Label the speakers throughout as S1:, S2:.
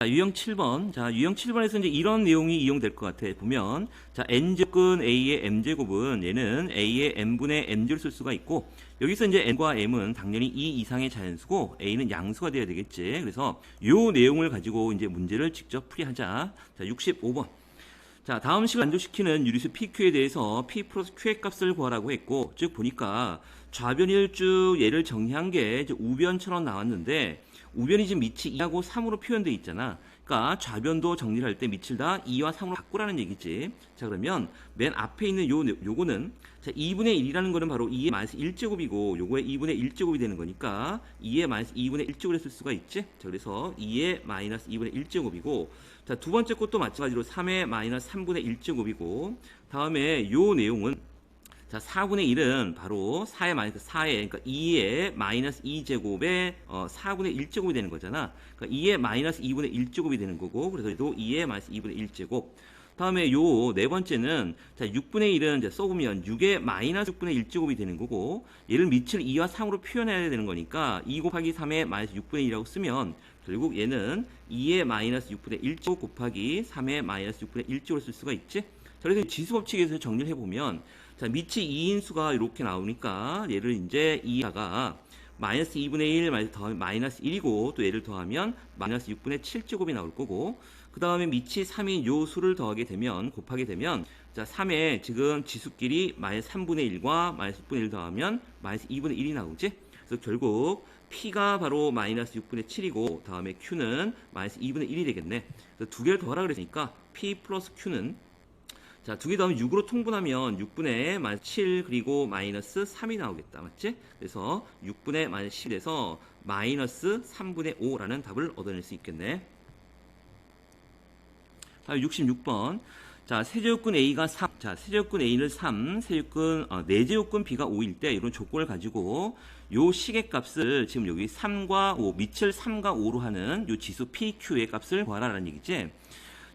S1: 자, 유형 7번. 자, 유형 7번에서 이제 이런 내용이 이용될 것 같아. 보면, 자, n제곱은 a의 m제곱은 얘는 a의 m분의 m제를 쓸 수가 있고, 여기서 이제 n과 m은 당연히 2 이상의 자연수고, a는 양수가 돼야 되겠지. 그래서 요 내용을 가지고 이제 문제를 직접 풀이하자. 자, 65번. 자, 다음 식을 만족시키는 유리수 PQ에 대해서 P 플러스 Q의 값을 구하라고 했고, 즉 보니까 좌변일쭉 얘를 정리한 게 이제 우변처럼 나왔는데, 우변이 지금 밑이 2하고 3으로 표현되어 있잖아. 그러니까 좌변도 정리를 할 때 밑을 다 2와 3으로 바꾸라는 얘기지. 자, 그러면 맨 앞에 있는 요거는 자, 2분의 1이라는 거는 바로 2의 마이너스 1제곱이고 요거의 2분의 1제곱이 되는 거니까 2의 마이너스 2분의 1제곱을 쓸 수가 있지. 자, 그래서 2의 마이너스 2분의 1제곱이고 자, 두 번째 것도 마찬가지로 3의 마이너스 3분의 1제곱이고 다음에 요 내용은 자, 4분의 1은 바로 4의 마이너스 4의, 그러니까 2의 마이너스 2제곱의 4분의 1제곱이 되는 거잖아. 그러니까 2의 마이너스 2분의 1제곱이 되는 거고, 그래서 또 2의 마이너스 2분의 1제곱. 다음에 요 네 번째는 자, 6분의 1은 이제 써보면 6의 마이너스 6분의 1제곱이 되는 거고, 얘를 밑을 2와 3으로 표현해야 되는 거니까 2 곱하기 3의 마이너스 6분의 1이라고 쓰면 결국 얘는 2의 마이너스 6분의 1제곱 곱하기 3의 마이너스 6분의 1제곱을 쓸 수가 있지. 자, 그래서 지수법칙에서 정리를 해보면 자, 밑이 2인 수가 이렇게 나오니까 얘를 이제 2다가 마이너스 2분의 1 더하면 마이너스 1이고 또 얘를 더하면 마이너스 6분의 7제곱이 나올 거고 그 다음에 밑이 3인 요 수를 더하게 되면 곱하게 되면 자 3에 지금 지수끼리 마이너스 3분의 1과 마이너스 6분의 1 더하면 마이너스 2분의 1이 나오지. 그래서 결국 P가 바로 마이너스 6분의 7이고 다음에 Q는 마이너스 2분의 1이 되겠네. 그래서 두 개를 더하라 그랬으니까 P 플러스 Q는 자, 두 개 더하면 6으로 통분하면 6분의 마이너스 7 그리고 마이너스 3이 나오겠다. 맞지? 그래서 6분의 마이너스 10에서 마이너스 3분의 5라는 답을 얻어낼 수 있겠네. 다음 66번. 자, 세제곱근 A가 3. 자, 세제곱근 A는 3, 세제곱근, 네제곱근 B가 5일 때 이런 조건을 가지고 요 식의 값을 지금 여기 3과 5, 밑을 3과 5로 하는 요 지수 PQ의 값을 구하라는 얘기지.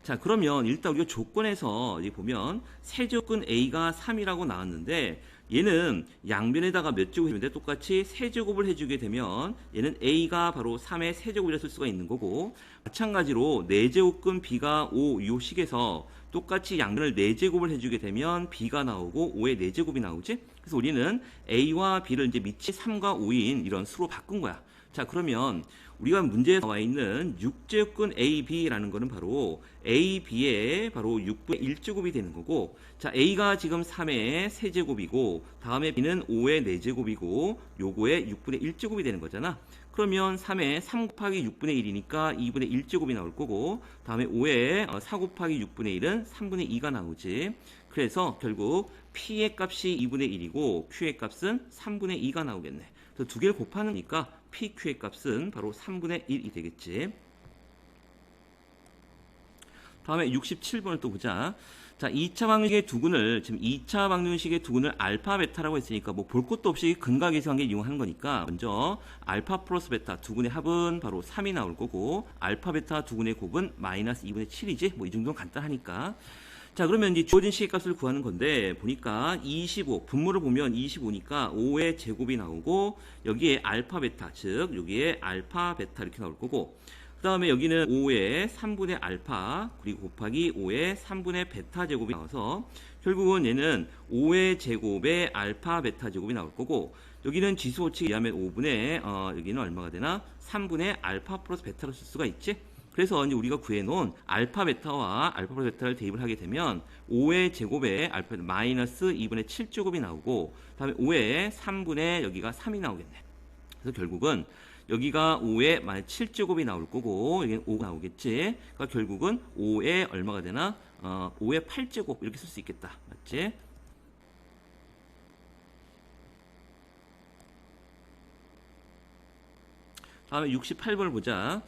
S1: 자, 그러면 일단 우리가 조건에서 여기 보면 세제곱근 A가 3이라고 나왔는데 얘는 양변에다가 몇 제곱이 되는데 똑같이 세제곱을 해주게 되면 얘는 A가 바로 3의 세제곱이라 쓸 수가 있는 거고 마찬가지로 4제곱근 B가 5 요 식에서 똑같이 양변을 4제곱을 해주게 되면 B가 나오고 5의 4제곱이 나오지. 그래서 우리는 A와 B를 이제 밑이 3과 5인 이런 수로 바꾼 거야. 자, 그러면 우리가 문제에 나와 있는 6제곱근 AB라는 거는 바로 AB의 바로 6분의 1제곱이 되는 거고 자, A가 지금 3의 세제곱이고 다음에 B는 5의 4제곱이고 요거의 6분의 1제곱이 되는 거잖아. 그러면 3의 3 곱하기 6분의 1이니까 2분의 1제곱이 나올 거고 다음에 5의 4 곱하기 6분의 1은 3분의 2가 나오지. 그래서 결국 P의 값이 2분의 1이고 Q의 값은 3분의 2가 나오겠네. 그래서 두 개를 곱하니까 PQ의 값은 바로 3분의 1이 되겠지. 다음에 67번을 또 보자. 자, 2차 방정식의 두근을 지금 2차 방정식의 두근을 알파 베타라고 했으니까 뭐 볼 것도 없이 근각 계수관계 이용하는 거니까 먼저 알파 플러스 베타 두근의 합은 바로 3이 나올 거고 알파 베타 두근의 곱은 마이너스 2분의 7이지. 뭐 이 정도는 간단하니까. 자, 그러면 이제 주어진 식의 값을 구하는 건데 보니까 25 분모를 보면 25니까 5의 제곱이 나오고 여기에 알파 베타 즉 여기에 알파 베타 이렇게 나올 거고 그 다음에 여기는 5의 3분의 알파 그리고 곱하기 5의 3분의 베타 제곱이 나와서 결국은 얘는 5의 제곱의 알파 베타 제곱이 나올 거고 여기는 지수법칙에 의하면 5분의 여기는 얼마가 되나 3분의 알파 플러스 베타로 쓸 수가 있지. 그래서 이제 우리가 구해놓은 알파 베타와 알파 플러스 베타를 대입을 하게 되면 5의 제곱에 알파 마이너스 2분의 7제곱이 나오고 다음에 5의 3분의 여기가 3이 나오겠네. 그래서 결국은 여기가 5의 마이너스 7제곱이 나올 거고 여기는 5가 나오겠지. 그러니까 결국은 5의 얼마가 되나 5의 8제곱 이렇게 쓸 수 있겠다. 맞지? 다음에 68번을 보자.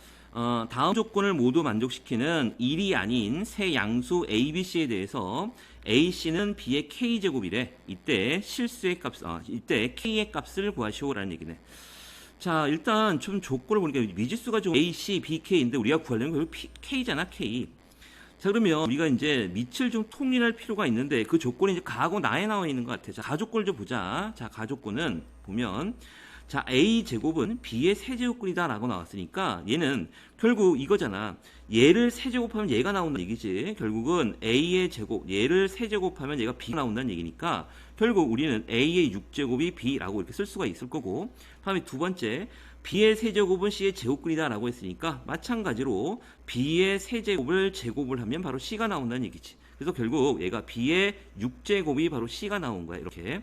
S1: 다음 조건을 모두 만족시키는 1이 아닌 세 양수 ABC에 대해서 AC는 B의 K제곱이래. 이때 실수의 값, 이때 K의 값을 구하시오라는 얘기네. 자, 일단 좀 조건을 보니까 미지수가 좀 AC, BK인데 우리가 구하려면 결국 K잖아, K. 자, 그러면 우리가 이제 밑을 좀 통일할 필요가 있는데 그 조건이 이제 가하고 나에 나와 있는 것 같아. 자, 가조건을 좀 보자. 자, 가조건은 보면 자, A 제곱은 B의 세제곱근이다 라고 나왔으니까 얘는 결국 이거잖아. 얘를 세제곱하면 얘가 나온다는 얘기지. 결국은 A의 제곱, 얘를 세제곱하면 얘가 B가 나온다는 얘기니까 결국 우리는 A의 6제곱이 B라고 이렇게 쓸 수가 있을 거고, 다음에 두 번째, B의 세제곱은 C의 제곱근이다 라고 했으니까 마찬가지로 B의 세제곱을 제곱을 하면 바로 C가 나온다는 얘기지. 그래서 결국 얘가 B의 6제곱이 바로 C가 나온 거야. 이렇게.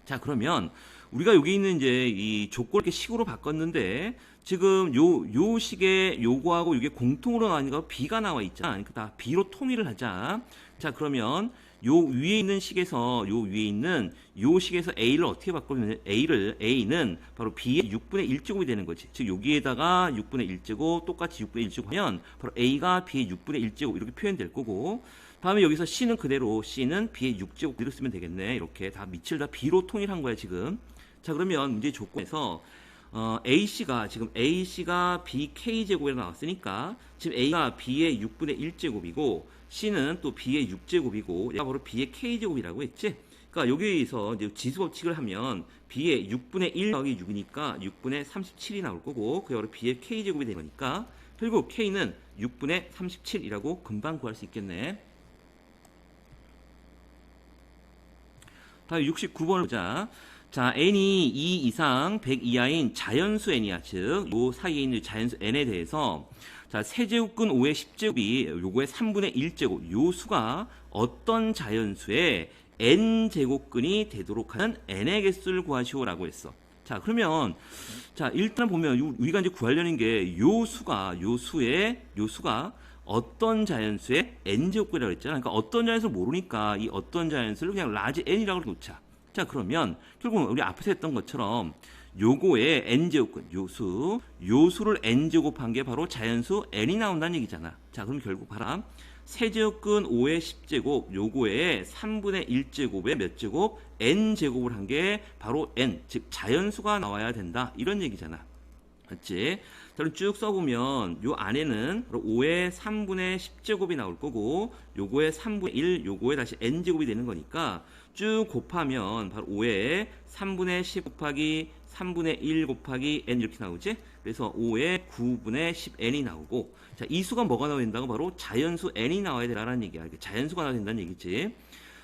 S1: 자, 그러면 우리가 여기 있는 이제 이 조건을 이렇게 식으로 바꿨는데 지금 요 식의 요거하고 이게 공통으로 나오니까 B가 나와 있잖아. 그러니까 다 B로 통일을 하자. 자, 그러면 요 위에 있는 식에서 요 위에 있는 요 식에서 A를 어떻게 바꾸면 A는 바로 B의 6분의 1제곱이 되는 거지. 즉 여기에다가 6분의 1제곱 똑같이 6분의 1제곱 하면 바로 A가 B의 6분의 1제곱 이렇게 표현될 거고, 다음에 여기서 C는 그대로 C는 B의 6제곱 이렇게 쓰면 되겠네. 이렇게 다 밑을 다 B로 통일한 거야 지금. 자, 그러면 문제 조건에서 A씨가 BK제곱이라고 나왔으니까 지금 A가 B의 6분의 1제곱이고 C는 또 B의 6제곱이고 얘가 바로 B의 K제곱이라고 했지. 그러니까 여기서 이제 지수법칙을 하면 B의 6분의 1 더하기 6이니까 6분의 37이 나올 거고 그게 바로 B의 K제곱이 되는 거니까 결국 K는 6분의 37이라고 금방 구할 수 있겠네. 다음 69번을 보자. 자, n이 2 이상 100 이하인 자연수 n이야. 즉, 요 사이에 있는 자연수 n에 대해서 자, 세제곱근 5의 10제곱이 요거의 3분의 1제곱 요 수가 어떤 자연수의 n제곱근이 되도록 하는 n의 개수를 구하시오라고 했어. 자, 그러면 자, 일단 보면 우리가 이제 구하려는 게 요 수가 어떤 자연수의 n제곱근이라고 했잖아. 그러니까 어떤 자연수를 모르니까 이 어떤 자연수를 그냥 라지 n이라고 놓자. 자, 그러면 결국은 우리 앞에서 했던 것처럼 요거의 n제곱근 요수를 n제곱한 게 바로 자연수 n이 나온다는 얘기잖아. 자, 그럼 결국 봐라. 세제곱근 5의 10제곱 요거의 3분의 1제곱의 몇 제곱? n제곱을 한 게 바로 n, 즉 자연수가 나와야 된다. 이런 얘기잖아. 맞지? 자, 그럼 쭉 써보면 요 안에는 바로 5의 3분의 10제곱이 나올 거고 요거의 3분의 1, 요거의 다시 n제곱이 되는 거니까 쭉 곱하면 바로 5의 3분의 10 곱하기 3분의 1 곱하기 n 이렇게 나오지? 그래서 5의 9분의 10n이 나오고, 자, 이 수가 뭐가 나와야 된다고? 바로 자연수 n이 나와야 된다는 얘기야. 자연수가 나와야 된다는 얘기지.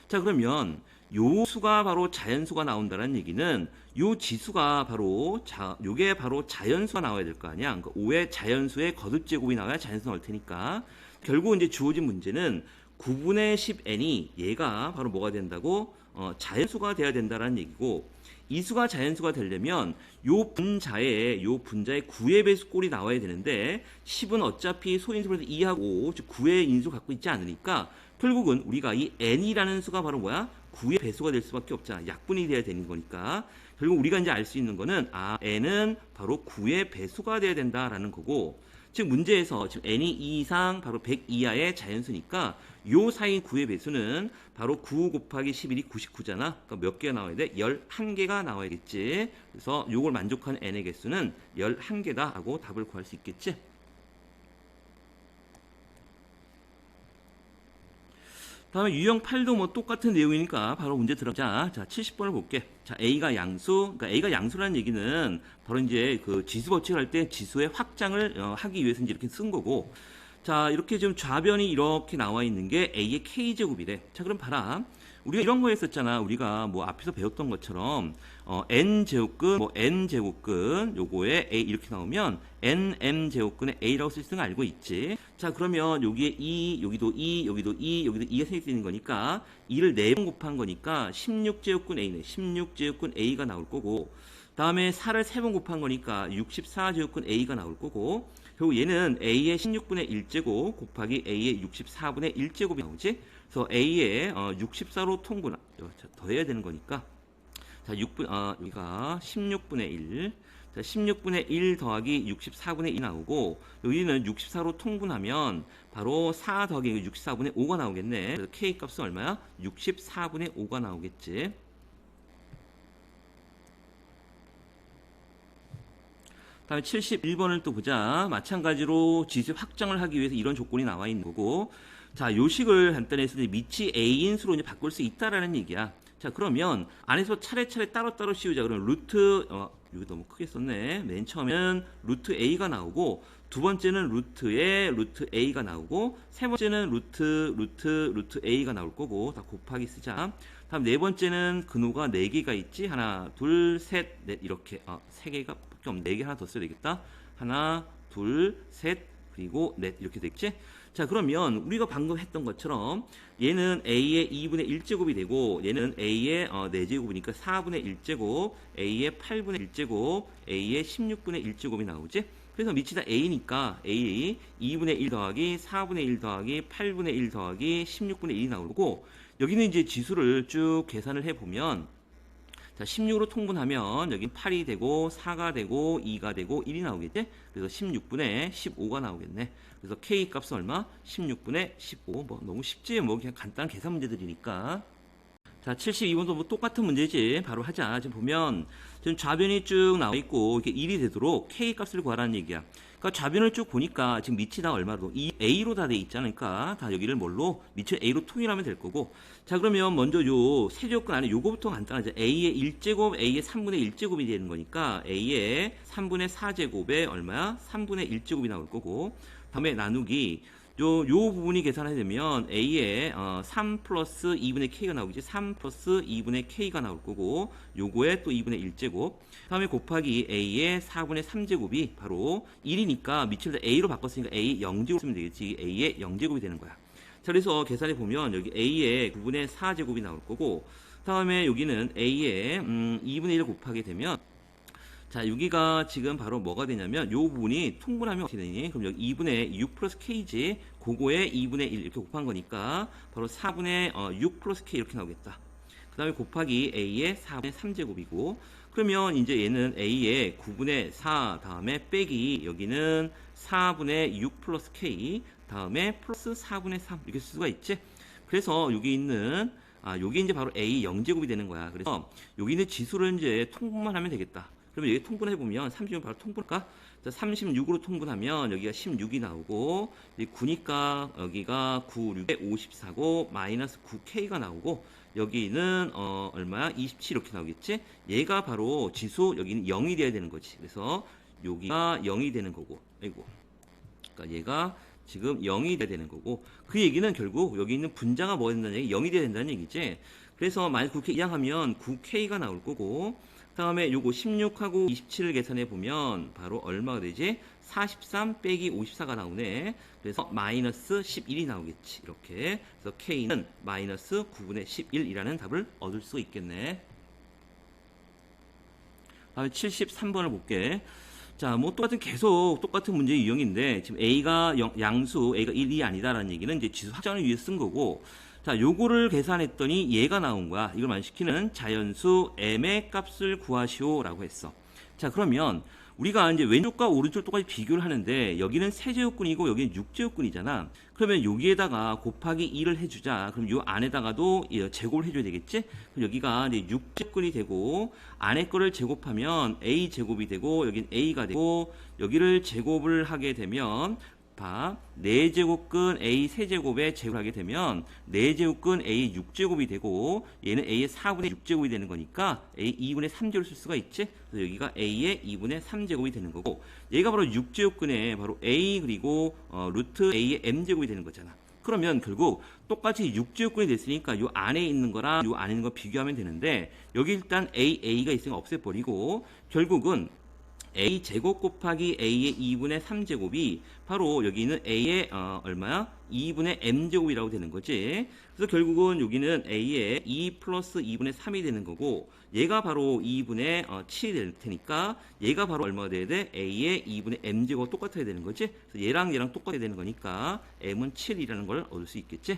S1: 자, 그러면 요 수가 바로 자연수가 나온다는 얘기는 요 지수가 바로 요게 바로 자연수가 나와야 될 거 아니야. 그러니까 5의 자연수의 거듭제곱이 나와야 자연수가 나올 테니까 결국 이제 주어진 문제는 9분의 10n이 얘가 바로 뭐가 된다고? 자연수가 돼야 된다는 얘기고, 이 수가 자연수가 되려면 요 분자의 9의 배수꼴이 나와야 되는데 10은 어차피 소인수분해서 2하고 9의 인수 갖고 있지 않으니까 결국은 우리가 이 n이라는 수가 바로 뭐야? 9의 배수가 될 수밖에 없잖아. 약분이 돼야 되는 거니까 결국 우리가 이제 알 수 있는 거는 n은 바로 9의 배수가 돼야 된다라는 거고, 즉 문제에서 지금 n이 2 이상 바로 100 이하의 자연수니까 요 사이 9의 배수는 바로 9 곱하기 11이 99잖아. 그러니까 몇 개가 나와야 돼? 11개가 나와야겠지. 그래서 요걸 만족하는 n의 개수는 11개다 하고 답을 구할 수 있겠지. 다음에 유형 8도 뭐 똑같은 내용이니까 바로 문제 들어가자. 자, 70번을 볼게. 자, A가 양수. 그러니까 A가 양수라는 얘기는 바로 이제 그 지수 법칙을 할 때 지수의 확장을 하기 위해서 이제 이렇게 쓴 거고. 자, 이렇게 지금 좌변이 이렇게 나와 있는 게 A의 K제곱이래. 자, 그럼 봐라. 우리가 이런 거 했었잖아. 우리가 뭐 앞에서 배웠던 것처럼 n제곱근 요거에 A 이렇게 나오면 nm제곱근에 A라고 쓸 수 있는 거 알고 있지. 자, 그러면 여기에 2, 여기도 2, 여기도 2, 여기도 2가 생길 수 있는 거니까 2를 4번 곱한 거니까 16제곱근 A네. 16제곱근 A가 나올 거고, 다음에 4를 3번 곱한 거니까 64제곱근 A가 나올 거고, 결국 얘는 A의 16분의 1제곱 곱하기 A의 64분의 1제곱이 나오지. 그래서 A의 64로 통분, 더해야 되는 거니까. 자, 여기가 16분의 1. 자, 16분의 1 더하기 64분의 2 나오고, 여기는 64로 통분하면 바로 4 더하기 64분의 5가 나오겠네. 그래서 K 값은 얼마야? 64분의 5가 나오겠지. 다음에 71번을 또 보자. 마찬가지로 지수 확장을 하기 위해서 이런 조건이 나와 있는 거고, 자, 요식을 간단히 해서 밑이 A인수로 이제 바꿀 수 있다라는 얘기야. 자, 그러면 안에서 차례차례 따로따로 씌우자. 그러면 루트 이거 너무 크게 썼네. 맨 처음에는 루트 a가 나오고, 두 번째는 루트에 루트 a가 나오고, 세 번째는 루트 a가 나올 거고, 다 곱하기 쓰자. 다음 네 번째는 근호가 4개가 있지. 하나, 둘, 셋, 넷 이렇게. 3개가 밖에 없네. 4개 하나 더 써야 되겠다. 하나, 둘, 셋, 그리고 넷 이렇게 됐지. 자, 그러면 우리가 방금 했던 것처럼 얘는 a의 2분의 1제곱이 되고, 얘는 a의 4제곱이니까 4분의 1제곱, a의 8분의 1제곱, a의 16분의 1제곱이 나오지. 그래서 밑이 다 a니까 a 2분의 1 더하기 4분의 1 더하기 8분의 1 더하기 16분의 1이 나오고, 여기는 이제 지수를 쭉 계산을 해보면, 자, 16으로 통분하면 여기 8이 되고 4가 되고 2가 되고 1이 나오겠지? 그래서 16분의 15가 나오겠네. 그래서 K 값은 얼마? 16분의 15. 뭐 너무 쉽지? 뭐 그냥 간단한 계산 문제들이니까. 자, 72번도 뭐 똑같은 문제지. 바로 하자. 지금 보면 지금 좌변이 쭉 나와 있고 이렇게 1이 되도록 K 값을 구하라는 얘기야. 그러니까 좌변을 쭉 보니까 지금 밑이 다 얼마로? 이 A로 다 돼 있잖아. 그러니까 다 여기를 뭘로? 밑을 A로 통일하면 될 거고. 자, 그러면 먼저 요 세제곱근 안에 요거부터 간단하죠. A의 1제곱, A의 3분의 1제곱이 되는 거니까 A의 3분의 4제곱에 얼마야? 3분의 1제곱이 나올 거고. 다음에 나누기. 요 부분이 계산하게 되면 A의 3 플러스 2분의 K가 나오겠지. 3 플러스 2분의 K가 나올 거고, 요거에 또 2분의 1제곱. 다음에 곱하기 A의 4분의 3제곱이 바로 1이니까 밑을 A로 바꿨으니까 A 0제곱 쓰면 되겠지. A의 0제곱이 되는 거야. 자, 그래서 계산해 보면 여기 A의 9분의 4제곱이 나올 거고, 다음에 여기는 A의 2분의 1을 곱하게 되면, 자, 여기가 지금 바로 뭐가 되냐면 요 부분이 통분하면 어떻게 되니? 그럼 여기 2분의 6 플러스 K지. 그거에 2분의 1 이렇게 곱한 거니까 바로 4분의 6 플러스 K 이렇게 나오겠다. 그 다음에 곱하기 A의 4분의 3제곱이고, 그러면 이제 얘는 A의 9분의 4 다음에 빼기 여기는 4분의 6 플러스 K 다음에 플러스 4분의 3 이렇게 쓸 수가 있지. 그래서 여기 있는 요게 이제 바로 A 0제곱이 되는 거야. 그래서 여기 있는 지수를 이제 통분만 하면 되겠다. 그러면 여기 통분해보면 36 바로 통분할까? 36으로 통분하면 여기가 16이 나오고, 9니까 여기가 9, 6에 54고, 마이너스 9K가 나오고, 여기는 얼마야? 27 이렇게 나오겠지? 얘가 바로 지수, 여기는 0이 돼야 되는 거지. 그래서 여기가 0이 되는 거고, 아이고. 그러니까 얘가 지금 0이 돼야 되는 거고, 그 얘기는 결국 여기 있는 분자가 뭐가 된다는 얘기? 0이 돼야 된다는 얘기지. 그래서 만약 9K 이항하면 9K가 나올 거고, 다음에 요거 16하고 27을 계산해 보면 바로 얼마가 되지? 43 빼기 54가 나오네. 그래서 마이너스 11이 나오겠지. 이렇게. 그래서 K는 마이너스 9분의 11이라는 답을 얻을 수 있겠네. 다음에 73번을 볼게. 자, 뭐 계속 똑같은 문제 유형인데, 지금 A가 양수, A가 1이 아니다라는 얘기는 이제 지수 확장을 위해 쓴 거고, 자, 요거를 계산했더니 얘가 나온 거야. 이걸 만시키는 자연수 m의 값을 구하시오라고 했어. 자, 그러면 우리가 이제 왼쪽과 오른쪽 똑같이 비교를 하는데, 여기는 세제곱근이고 여기는 6제곱근이잖아. 그러면 여기에다가 곱하기 2를 해주자. 그럼 요 안에다가도 제곱을 해줘야 되겠지? 그럼 여기가 이제 6제곱근이 되고, 안에 거를 제곱하면 a 제곱이 되고, 여긴 a가 되고, 여기를 제곱을 하게 되면 4제곱근 A 세제곱에 제곱을 하게 되면 4제곱근 A 6제곱이 되고, 얘는 A의 4분의 6제곱이 되는 거니까 A 2분의 3제곱을 쓸 수가 있지. 그래서 여기가 A의 2분의 3제곱이 되는 거고, 얘가 바로 6제곱근에 바로 A 그리고 루트 A의 M제곱이 되는 거잖아. 그러면 결국 똑같이 6제곱근이 됐으니까 요 안에 있는 거랑 요 안에 있는 거 비교하면 되는데, 여기 일단 A가 있으니까 없애버리고, 결국은 A 제곱 곱하기 A의 2분의 3제곱이 바로 여기 있는 A의 얼마야? 2분의 M제곱이라고 되는 거지. 그래서 결국은 여기는 A의 2 플러스 2분의 3이 되는 거고, 얘가 바로 2분의 7이 될 테니까 얘가 바로 얼마가 돼야 돼? A의 2분의 M제곱과 똑같아야 되는 거지. 그래서 얘랑 똑같아야 되는 거니까 M은 7이라는 걸 얻을 수 있겠지.